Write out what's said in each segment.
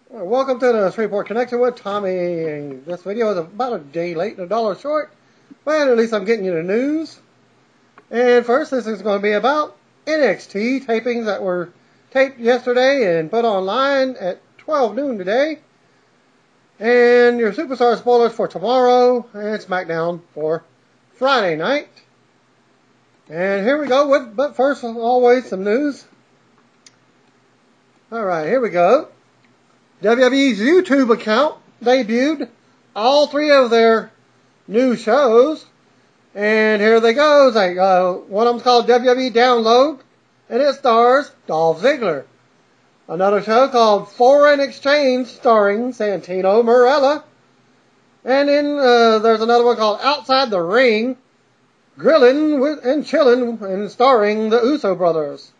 Welcome to the Shreveport Connection with Tommy. This video is about a day late and a dollar short, but at least I'm getting you the news. And first, this is going to be about NXT tapings that were taped yesterday and put online at 12 noon today. And your superstar spoilers for tomorrow and SmackDown for Friday night. And here we go but first, always some news. Alright, here we go. WWE's YouTube account debuted all three of their new shows. And here they go. One of them's called WWE Download, and it stars Dolph Ziggler. Another show called Foreign Exchange, starring Santino Marella. And then there's another one called Outside the Ring, Grilling and Chilling, and starring the Uso brothers.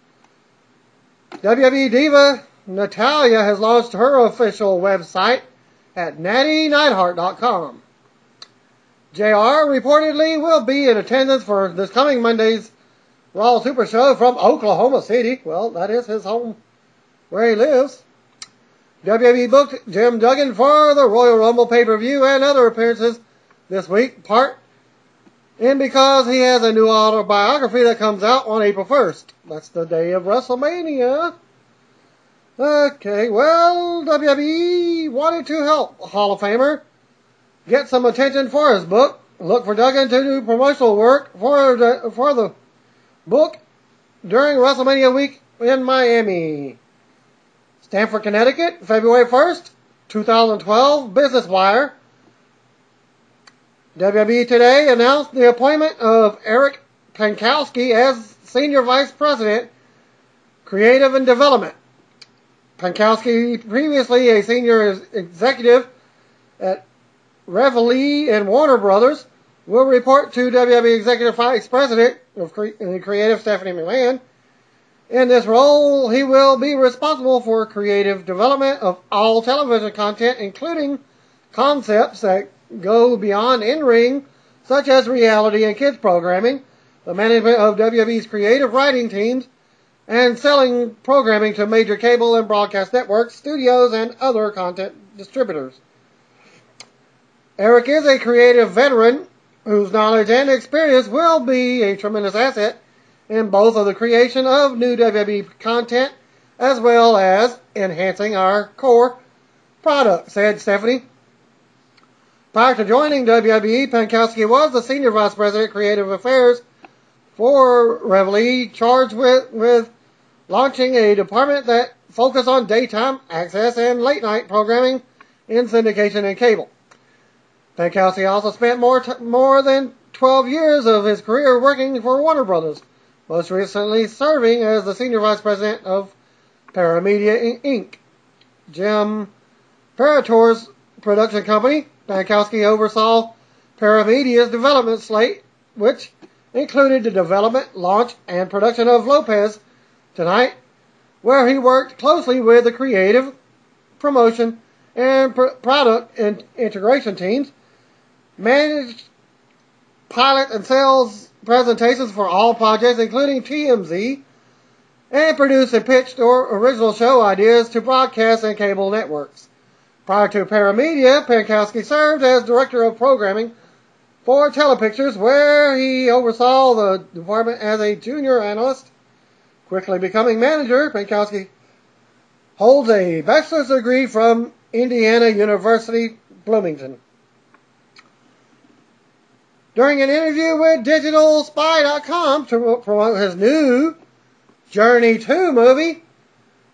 WWE Diva Natalya has launched her official website at nattyneidhart.com. JR reportedly will be in attendance for this coming Monday's Raw Super Show from Oklahoma City. Well, that is his home where he lives. WWE booked Jim Duggan for the Royal Rumble pay-per-view and other appearances this week, because he has a new autobiography that comes out on April 1st. That's the day of WrestleMania. Okay, well, WWE wanted to help Hall of Famer get some attention for his book. Look for Duggan to do promotional work for the book during WrestleMania week in Miami. Stamford, Connecticut, February 1st, 2012, Business Wire. WWE today announced the appointment of Eric Pankowski as Senior Vice President, Creative and Development. Pankowski, previously a senior executive at Reveille and Warner Brothers, will report to WWE Executive Vice President of Creative Stephanie McMahon. In this role, he will be responsible for creative development of all television content, including concepts that go beyond in-ring, such as reality and kids programming, the management of WWE's creative writing teams, and selling programming to major cable and broadcast networks, studios, and other content distributors. Eric is a creative veteran whose knowledge and experience will be a tremendous asset in both of the creation of new WWE content as well as enhancing our core product, said Stephanie. Prior to joining WWE, Pankowski was the Senior Vice President of Creative Affairs for Reveille, charged with launching a department that focused on daytime access and late-night programming in syndication and cable. Pankowski also spent more than 12 years of his career working for Warner Brothers, most recently serving as the Senior Vice President of Paramedia Inc., Jim Parator's production company. Pankowski oversaw Paramedia's development slate, which included the development, launch, and production of Lopez Tonight, where he worked closely with the creative, promotion, and product and integration teams, managed pilot and sales presentations for all projects, including TMZ, and produced and pitched original show ideas to broadcast and cable networks. Prior to Paramedia, Pankowski served as Director of Programming for Telepictures, where he oversaw the department as a junior analyst. Quickly becoming manager, Pankowski holds a bachelor's degree from Indiana University, Bloomington. During an interview with DigitalSpy.com to promote his new Journey 2 movie,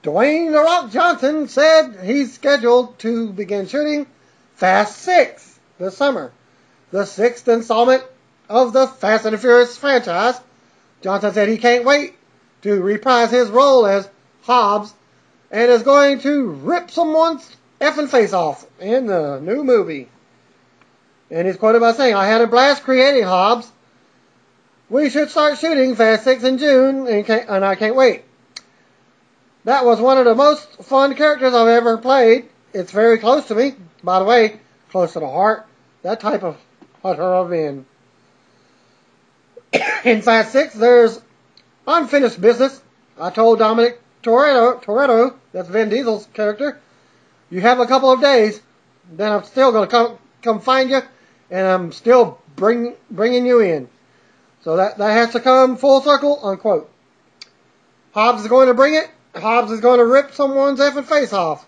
Dwayne "The Rock" Johnson said he's scheduled to begin shooting Fast 6 this summer, the sixth installment of the Fast and the Furious franchise. Johnson said he can't wait to reprise his role as Hobbs and is going to rip someone's effing face off in the new movie. And he's quoted by saying, "I had a blast creating Hobbs. We should start shooting Fast 6 in June, and I can't wait. That was one of the most fun characters I've ever played. It's very close to me. By the way, close to the heart. That type of hunter I've been." In Fast 6, there's unfinished business. I told Dominic Toretto, that's Vin Diesel's character, You have a couple of days, then I'm still going to come find you, and I'm still bringing you in. So that has to come full circle, unquote. Hobbs is going to bring it. Hobbs is going to rip someone's effing face off.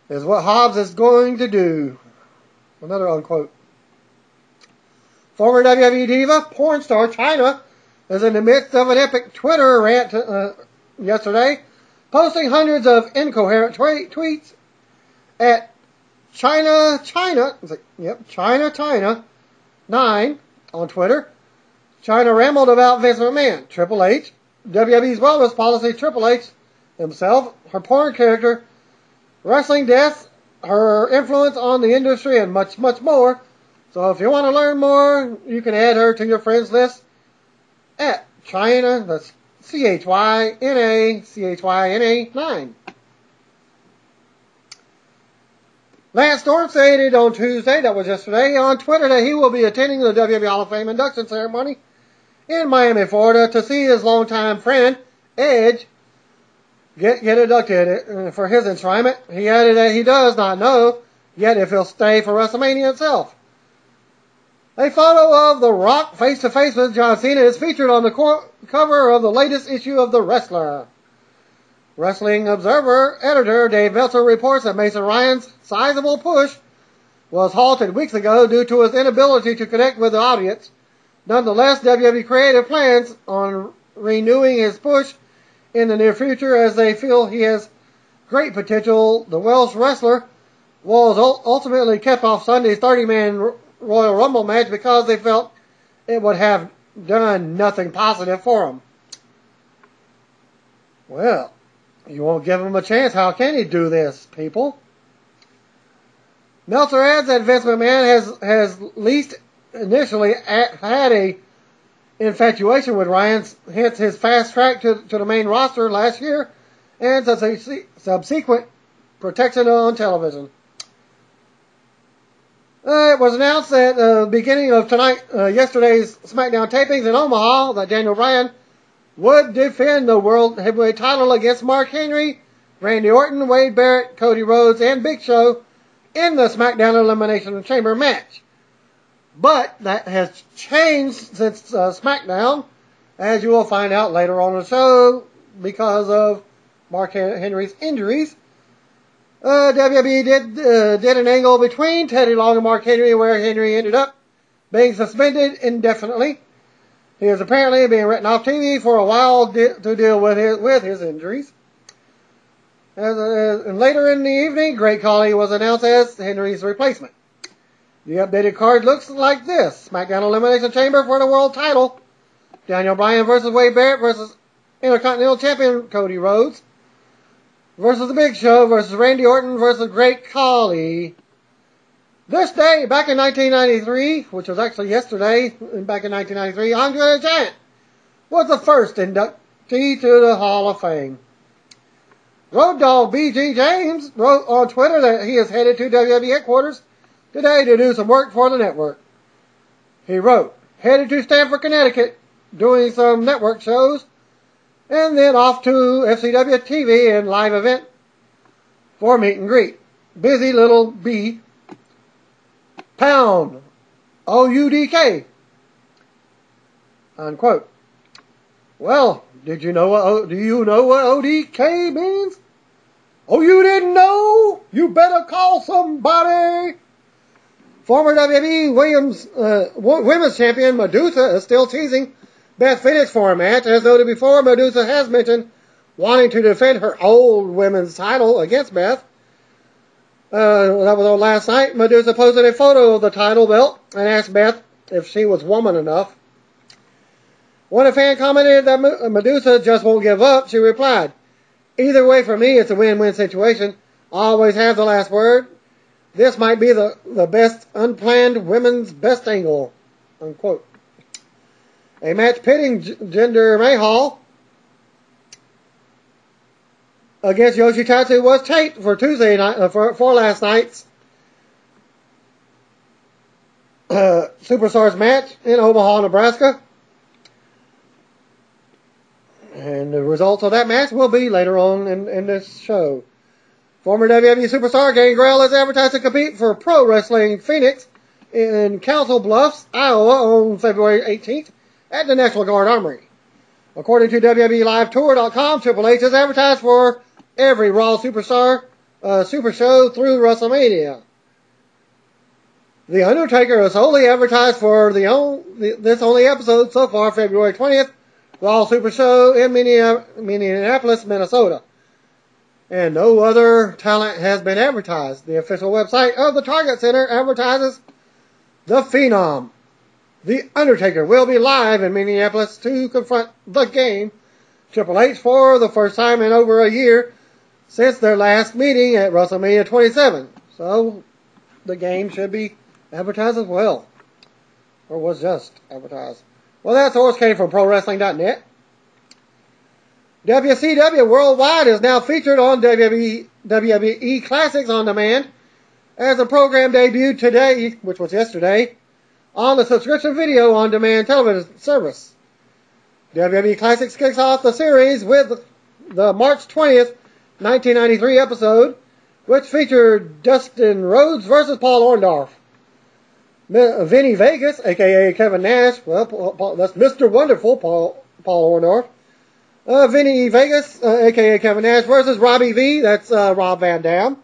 Is what Hobbs is going to do. Another unquote. Former WWE diva, porn star Chyna, is in the midst of an epic Twitter rant yesterday, posting hundreds of incoherent tweets at Chyna, Chyna 9 on Twitter. Chyna rambled about Vince McMahon, Triple H, WWE's wellness policy, Triple H himself, her porn character, wrestling deaths, her influence on the industry, and much, much more. So if you want to learn more, you can add her to your friends list at Chyna, that's Chyna 9. Lance Storm stated on Tuesday, that was yesterday, on Twitter that he will be attending the WWE Hall of Fame induction ceremony in Miami, Florida, to see his longtime friend, Edge, get inducted for his enshrinement. He added that he does not know yet if he'll stay for WrestleMania itself. A photo of The Rock face-to-face with John Cena is featured on the cover of the latest issue of The Wrestler. Wrestling Observer editor Dave Meltzer reports that Mason Ryan's sizable push was halted weeks ago due to his inability to connect with the audience. Nonetheless, WWE creative plans on renewing his push in the near future as they feel he has great potential. The Welsh wrestler was ultimately kept off Sunday's 30-man Royal Rumble match because they felt it would have done nothing positive for him. Well, you won't give him a chance. How can he do this, people? Meltzer adds that Vince McMahon has least initially had a infatuation with Ryan, hence his fast track to the main roster last year and subsequent protection on television. It was announced at the beginning of yesterday's SmackDown tapings in Omaha that Daniel Bryan would defend the World Heavyweight title against Mark Henry, Randy Orton, Wade Barrett, Cody Rhodes, and Big Show in the SmackDown Elimination Chamber match. But that has changed since SmackDown, as you will find out later on the show, because of Mark Henry's injuries. WWE did an angle between Teddy Long and Mark Henry where Henry ended up being suspended indefinitely. He is apparently being written off TV for a while to deal with his injuries. And later in the evening, Great Khali was announced as Henry's replacement. The updated card looks like this. SmackDown Elimination Chamber for the world title. Daniel Bryan versus Wade Barrett versus Intercontinental Champion Cody Rhodes versus The Big Show versus Randy Orton versus Great Khali. This day, back in 1993, which was actually yesterday, back in 1993, Andre the Giant was the first inductee to the Hall of Fame. Road Dogg B.G. James wrote on Twitter that he is headed to WWE headquarters today to do some work for the network. He wrote, headed to Stamford, Connecticut, doing some network shows, and then off to FCW TV and live event for meet and greet. Busy little B. Pound. OUDK. Unquote. Well, do you know what ODK means? Oh, you didn't know? You better call somebody. Former WWE Women's Champion Medusa is still teasing Beth Phoenix for a match. As noted before, Medusa has mentioned wanting to defend her old women's title against Beth. That was on last night. Medusa posted a photo of the title belt and asked Beth if she was woman enough. When a fan commented that Medusa just won't give up, she replied, either way for me, it's a win-win situation. Always have the last word. This might be the best unplanned women's best angle. Unquote. A match pitting Jinder Mahal against Yoshitatsu was taped for Tuesday night, for last night's Superstars match in Omaha, Nebraska. And the results of that match will be later on in this show. Former WWE superstar Gangrel is advertised to compete for Pro Wrestling Phoenix in Council Bluffs, Iowa on February 18th at the National Guard Armory. According to WWELiveTour.com, Triple H is advertised for every Raw Superstar Super Show through WrestleMania. The Undertaker is only advertised for this only episode so far, February 20th, Raw Super Show in Minneapolis, Minnesota. And no other talent has been advertised. The official website of the Target Center advertises the Phenom. The Undertaker will be live in Minneapolis to confront The Game, Triple H, for the first time in over a year since their last meeting at WrestleMania 27. So, The Game should be advertised as well. Or was just advertised. Well, that source came from ProWrestling.net. WCW Worldwide is now featured on WWE Classics On Demand as the program debuted today, which was yesterday, on the subscription video on demand television service. WWE Classics kicks off the series with the March 20th, 1993 episode, which featured Dustin Rhodes versus Paul Orndorff. Vinny Vegas, aka Kevin Nash, well, that's Mr. Wonderful, Paul Orndorff. Vinny Vegas, aka Kevin Nash, versus Robbie V, that's Rob Van Dam.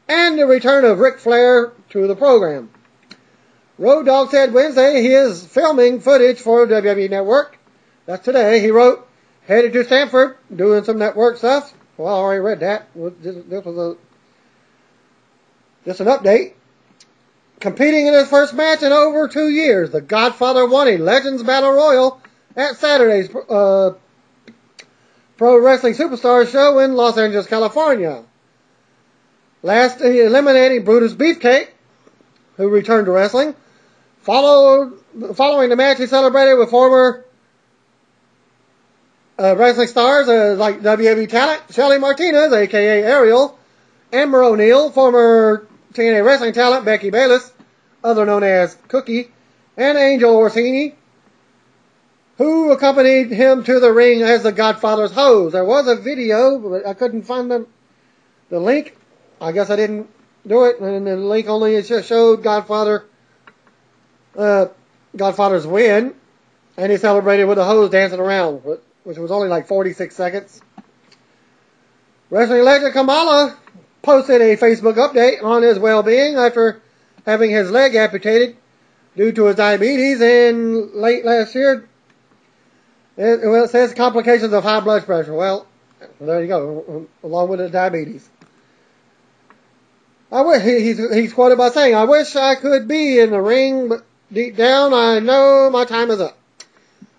And the return of Ric Flair to the program. Road Dogg said Wednesday he is filming footage for WWE Network. That's today. He wrote, headed to Stanford, doing some network stuff. Well, I already read that. This was just an update. Competing in his first match in over 2 years, the Godfather won a Legends Battle Royal at Saturday's Pro Wrestling Superstars show in Los Angeles, California. Last, eliminating Brutus Beefcake, who returned to wrestling. Following the match, he celebrated with former wrestling stars like WWE talent Shelly Martinez, a.k.a. Ariel, Amber O'Neil, former TNA wrestling talent Becky Bayless, other known as Cookie, and Angel Orsini, who accompanied him to the ring as the Godfather's hose. There was a video, but I couldn't find the link. I guess I didn't do it, and the link only showed Godfather's win, and he celebrated with a hose dancing around, which was only like 46 seconds. Wrestling legend Kamala posted a Facebook update on his well-being after having his leg amputated due to his diabetes in late last year. It says complications of high blood pressure. Well, there you go, along with the diabetes. He's quoted by saying, I wish I could be in the ring, but deep down I know my time is up.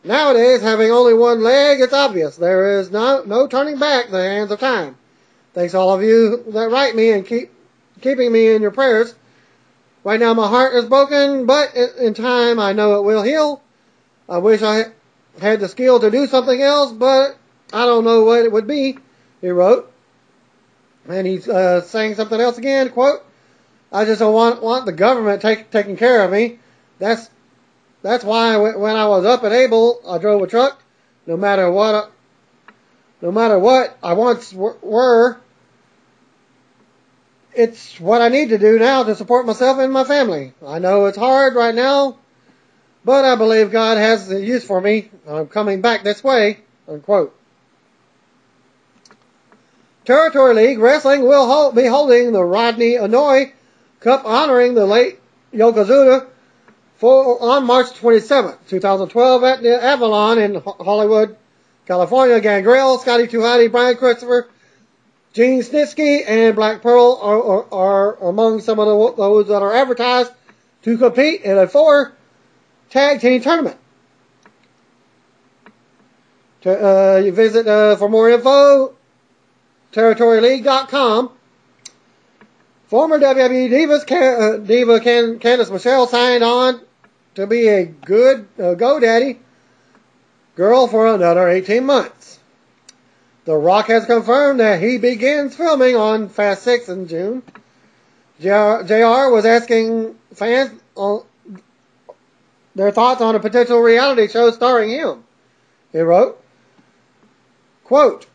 Nowadays, having only one leg, it's obvious. There is no turning back the hands of time. Thanks to all of you that write me and keeping me in your prayers. Right now my heart is broken, but in time I know it will heal. I wish I had the skill to do something else, but I don't know what it would be, he wrote. And he's saying something else again, quote, I just don't want the government taking care of me. That's why when I was up and able, I drove a truck. No matter what I once were, it's what I need to do now to support myself and my family. I know it's hard right now, but I believe God has a use for me. I'm coming back this way, unquote. Territory League Wrestling will be holding the Rodney Anoy Cup honoring the late Yokozuna on March 27th, 2012 at the Avalon in Hollywood, California. Gangrel, Scotty 2 Hotty, Brian Christopher, Gene Snitsky, and Black Pearl are among some of those that are advertised to compete in a 4-tag team tournament. You visit for more info, territoryleague.com. Former WWE diva Candice Michelle signed on to be a good GoDaddy girl for another 18 months. The Rock has confirmed that he begins filming on Fast 6 in June. JR was asking fans their thoughts on a potential reality show starring him. He wrote, quote,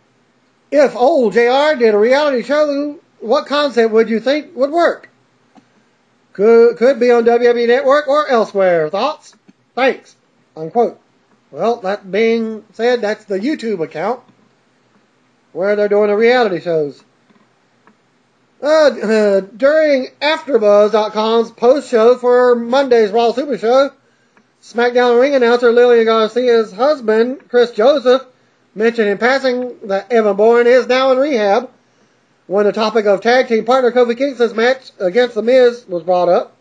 if old JR did a reality show what concept would you think would work? Could be on WWE Network or elsewhere. Thoughts? Thanks. Unquote. Well, that being said, that's the YouTube account where they're doing the reality shows. During AfterBuzz.com's post-show for Monday's Raw Super Show, SmackDown ring announcer Lillian Garcia's husband, Chris Joseph, mentioned in passing that Evan Bourne is now in rehab when the topic of tag team partner Kofi Kingston's match against The Miz was brought up.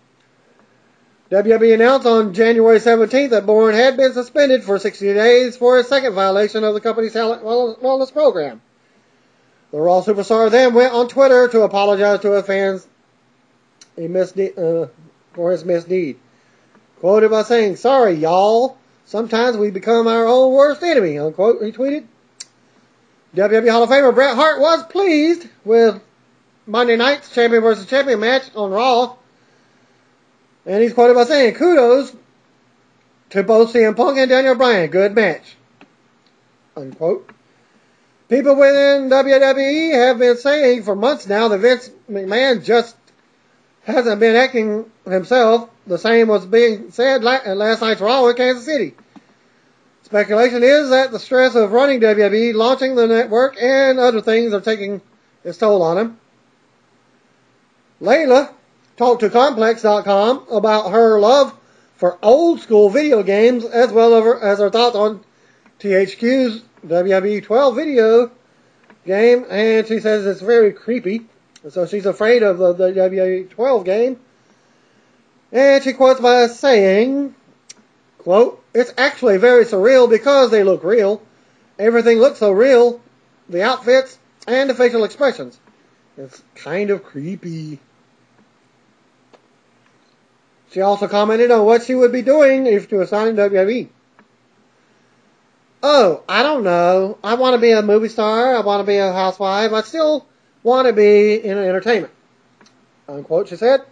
WWE announced on January 17th that Bourne had been suspended for 60 days for his second violation of the company's talent wellness program. The Raw superstar then went on Twitter to apologize to his fans for his misdeed. Quoted by saying, "Sorry, y'all. Sometimes we become our own worst enemy," unquote, he tweeted. WWE Hall of Famer Bret Hart was pleased with Monday night's champion versus champion match on Raw. And he's quoted by saying, "Kudos to both CM Punk and Daniel Bryan. Good match." Unquote. People within WWE have been saying for months now that Vince McMahon just hasn't been acting himself. The same was being said at last night's Raw in Kansas City. Speculation is that the stress of running WWE, launching the network, and other things are taking its toll on him. Layla talked to Complex.com about her love for old school video games as well as her thoughts on THQ's WWE 12 video game, and she says it's very creepy, so she's afraid of the WWE 12 game. And she quotes by saying, quote, "It's actually very surreal because they look real. Everything looks so real, the outfits and the facial expressions. It's kind of creepy." She also commented on what she would be doing if she was signing WWE. "Oh, I don't know. I want to be a movie star. I want to be a housewife. I still want to be in entertainment," unquote, she said.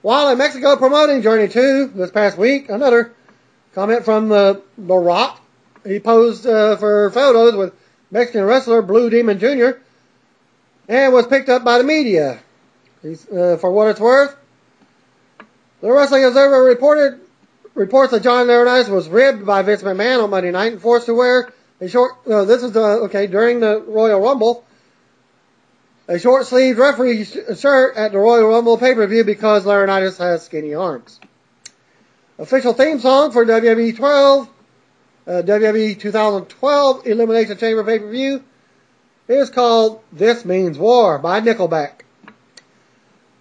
While in Mexico promoting Journey 2 this past week, another comment from The Rock. He posed for photos with Mexican wrestler Blue Demon Jr. and was picked up by the media. For what it's worth, the Wrestling Observer reports that John Laurinaitis was ribbed by Vince McMahon on Monday night and forced to wear a short. During the Royal Rumble, a short-sleeved referee shirt at the Royal Rumble pay-per-view because Laurinaitis has skinny arms. Official theme song for WWE 2012 Elimination Chamber pay-per-view is called "This Means War" by Nickelback.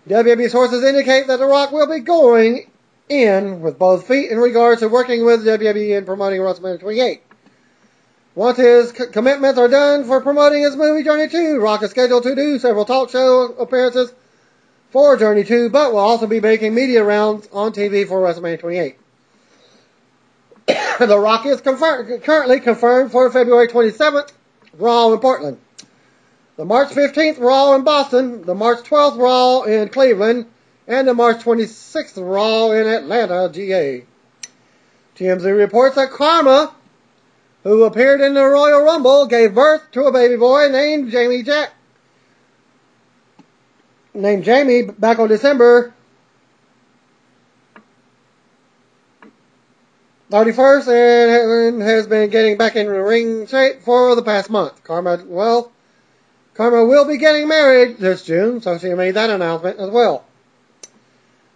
WWE sources indicate that The Rock will be going in with both feet in regards to working with WWE and promoting WrestleMania 28. Once his commitments are done for promoting his movie Journey 2, Rock is scheduled to do several talk show appearances for Journey 2, but will also be making media rounds on TV for WrestleMania 28. The Rock is currently confirmed for February 27th Raw in Portland, the March 15th Raw in Boston, the March 12th Raw in Cleveland, and the March 26th Raw in Atlanta, GA. TMZ reports that Karma, who appeared in the Royal Rumble, gave birth to a baby boy named Jamie back on December 31st and has been getting back in ring shape for the past month. Karma will be getting married this June, so she made that announcement as well.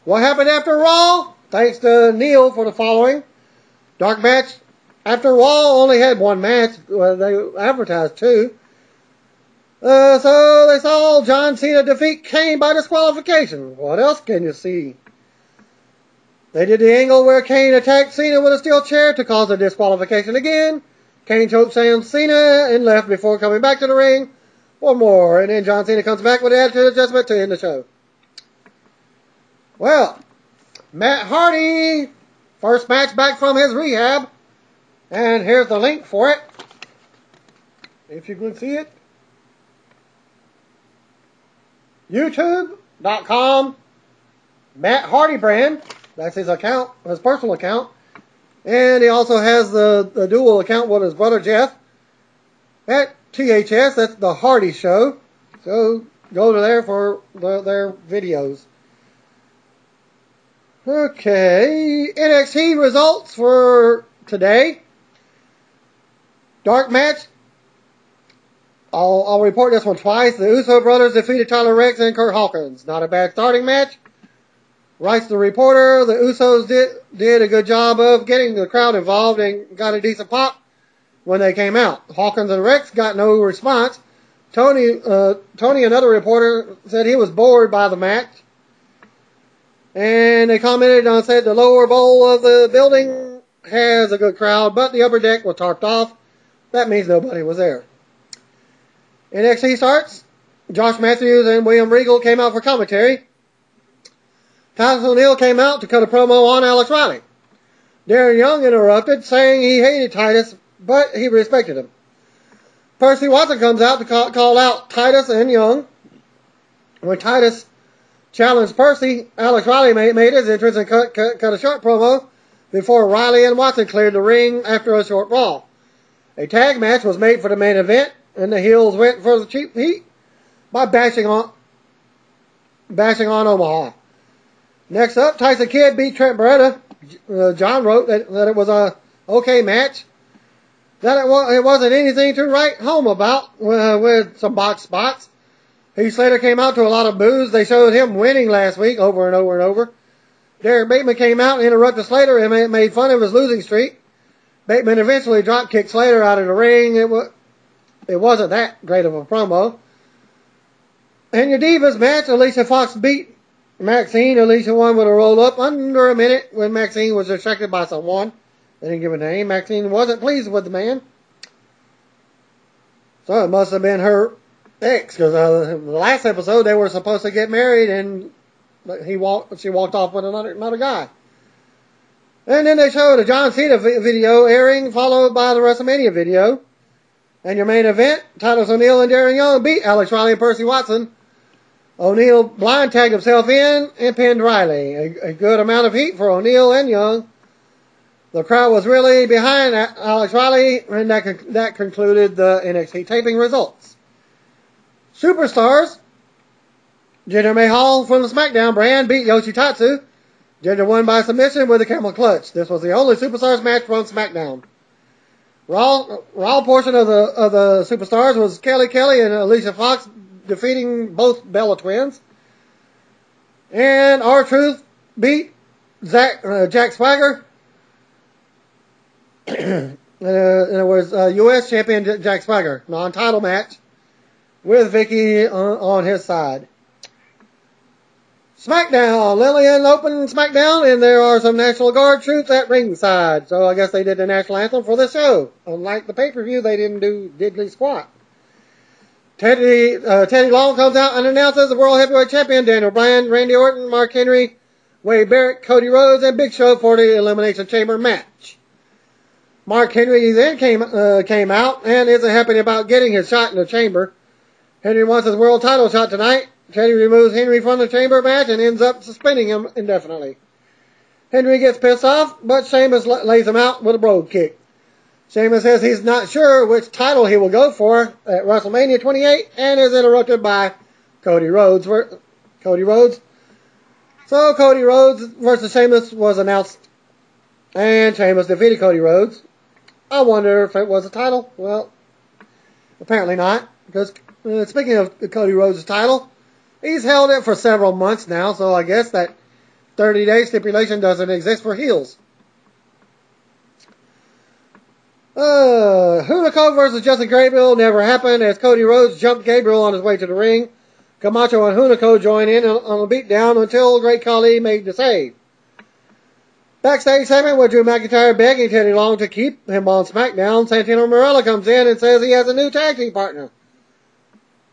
What happened after Raw? Thanks to Neil for the following. Dark match. After Raw only had one match, they advertised two. So they saw John Cena defeat Kane by disqualification. What else can you see? They did the angle where Kane attacked Cena with a steel chair to cause a disqualification again. Kane choked Cena and left before coming back to the ring for more. And then John Cena comes back with an attitude adjustment to end the show. Well, Matt Hardy, first match back from his rehab. And here's the link for it, if you can see it. YouTube.com, Matt Hardy brand. That's his account, his personal account. And he also has the dual account with his brother Jeff at THS. That's the Hardy Show. So go to there for their videos. Okay, NXT results for today. Dark match. I'll report this one twice. The Uso brothers defeated Tyler Rex and Kurt Hawkins. Not a bad starting match. Writes the reporter, the Usos did a good job of getting the crowd involved and got a decent pop when they came out. Hawkins and Rex got no response. Tony, another reporter, said he was bored by the match. And they commented on, said the lower bowl of the building has a good crowd, but the upper deck was tarped off. That means nobody was there. NXT starts. Josh Matthews and William Regal came out for commentary. Titus O'Neil came out to cut a promo on Alex Riley. Darren Young interrupted, saying he hated Titus, but he respected him. Percy Watson comes out to call out Titus and Young. When Titus challenged Percy, Alex Riley made his entrance and cut a short promo before Riley and Watson cleared the ring after a short brawl. A tag match was made for the main event, and the heels went for the cheap heat by bashing on Omaha. Next up, Tyson Kidd beat Trent Beretta. John wrote that it was a okay match, that it wasn't anything to write home about with some box spots. Heath Slater came out to a lot of boos. They showed him winning last week over and over and over. Derek Bateman came out and interrupted Slater and made fun of his losing streak. Bateman eventually drop kicked Slater out of the ring. It wasn't that great of a promo. And your Divas match, Alicia Fox beat Maxine. Alicia won with a roll-up under a minute when Maxine was distracted by someone. They didn't give a name. Maxine wasn't pleased with the man. So it must have been her ex, because the last episode they were supposed to get married and she walked off with another guy. And then they showed a John Cena video airing, followed by the WrestleMania video. And your main event, Titus O'Neil and Darren Young beat Alex Riley and Percy Watson. O'Neil blind tagged himself in and pinned Riley. A good amount of heat for O'Neil and Young. The crowd was really behind Alex Riley, and that concluded the NXT taping results. Superstars. Jinder Mahal from the SmackDown brand beat Yoshitatsu. Jinder won by submission with a camel clutch. This was the only Superstars match from SmackDown. Raw portion of the Superstars was Kelly and Alicia Fox defeating both Bella Twins. And R-Truth beat Jack Swagger. And it was U.S. champion Jack Swagger. Non-title match with Vicky on his side. SmackDown. Lillian opened SmackDown, and there are some National Guard troops at ringside. So I guess they did the national anthem for this show. Unlike the pay-per-view, they didn't do diddly squat. Teddy Long comes out and announces the World Heavyweight Champion Daniel Bryan, Randy Orton, Mark Henry, Wade Barrett, Cody Rhodes, and Big Show for the Elimination Chamber match. Mark Henry then came out and isn't happy about getting his shot in the chamber. Henry wants his world title shot tonight. Teddy removes Henry from the chamber match and ends up suspending him indefinitely. Henry gets pissed off, but Sheamus lays him out with a brogue kick. Sheamus says he's not sure which title he will go for at WrestleMania 28 and is interrupted by Cody Rhodes. So Cody Rhodes versus Sheamus was announced, and Sheamus defeated Cody Rhodes. I wonder if it was a title. Well, apparently not, because speaking of Cody Rhodes' title, he's held it for several months now, so I guess that 30-day stipulation doesn't exist for heels. Hunico versus Justin Gabriel never happened as Cody Rhodes jumped Gabriel on his way to the ring. Camacho and Hunico joined in on a beatdown until Great Khali made the save. Backstage segment with Drew McIntyre begging Teddy Long to keep him on SmackDown. Santino Marella comes in and says he has a new tag team partner.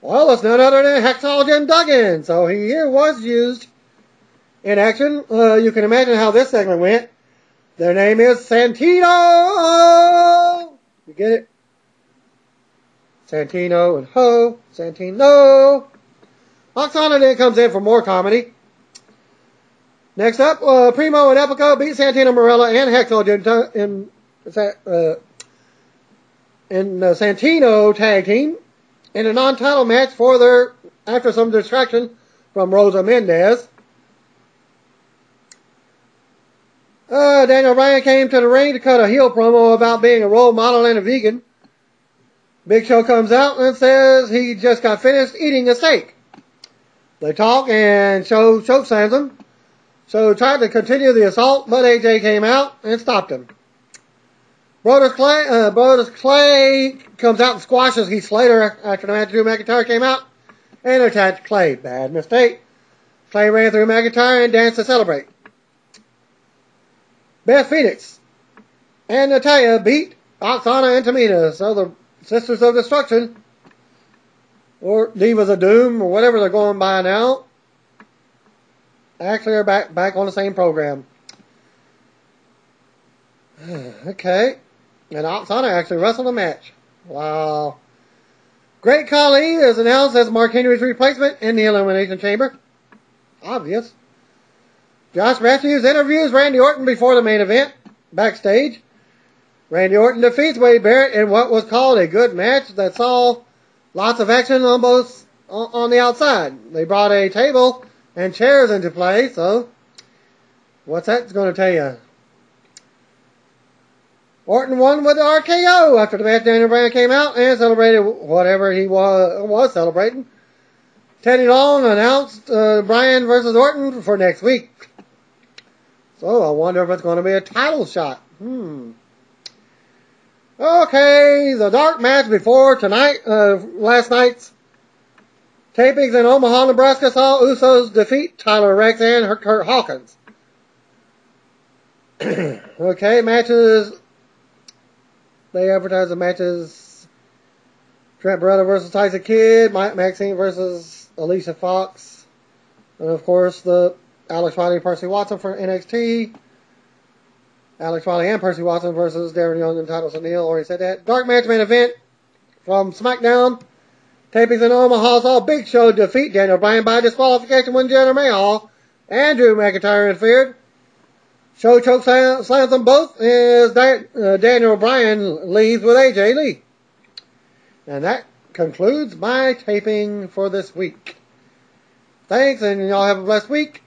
Well, it's none other than Hacksaw Jim Duggan. So he here was used in action. You can imagine how this segment went. Their name is Santino. You get it? Santino and Ho. Santino. Oksana then comes in for more comedy. Next up, Primo and Epico beat Santino Marella and Hacksaw in Santino tag team in a non-title match for their after some distraction from Rosa Mendez. Daniel Bryan came to the ring to cut a heel promo about being a role model and a vegan. Big Show comes out and says he just got finished eating a steak. They talk and Show chokeslams him. Show tried to continue the assault, but AJ came out and stopped him. Brodus Clay comes out and squashes Heath Slater after the match. Drew McIntyre came out and attacked Clay. Bad mistake. Clay ran through McIntyre and danced to celebrate. Beth Phoenix and Natalya beat Oksana and Tamina. So the Sisters of Destruction, or Divas of Doom, or whatever they're going by now, actually are back on the same program. Okay. And Oksana actually wrestled a match. Wow. Great Khali is announced as Mark Henry's replacement in the Elimination Chamber. Obvious. Josh Matthews interviews Randy Orton before the main event, backstage. Randy Orton defeats Wade Barrett in what was called a good match that saw lots of action on both on the outside. They brought a table and chairs into play, so what's that going to tell you? Orton won with the RKO after the match. Daniel Bryan came out and celebrated whatever he was celebrating. Teddy Long announced Bryan versus Orton for next week. So I wonder if it's going to be a title shot. Okay, the dark match before last night's tapings in Omaha, Nebraska saw Usos defeat Tyler Rex and Kurt Hawkins. Okay, matches. They advertised the matches: Trent Beretta versus Tyson Kidd, Maxine versus Alicia Fox, and of course the Alex Riley and Percy Watson for NXT. Alex Riley and Percy Watson versus Darren Young and Titus O'Neil. Already said that. Dark match main event from SmackDown. Tapings in Omaha saw Big Show defeat Daniel Bryan by disqualification when Jinder Mahal and Drew McIntyre interfered. Show slams them both as Daniel Bryan leaves with AJ Lee. And that concludes my taping for this week. Thanks, and y'all have a blessed week.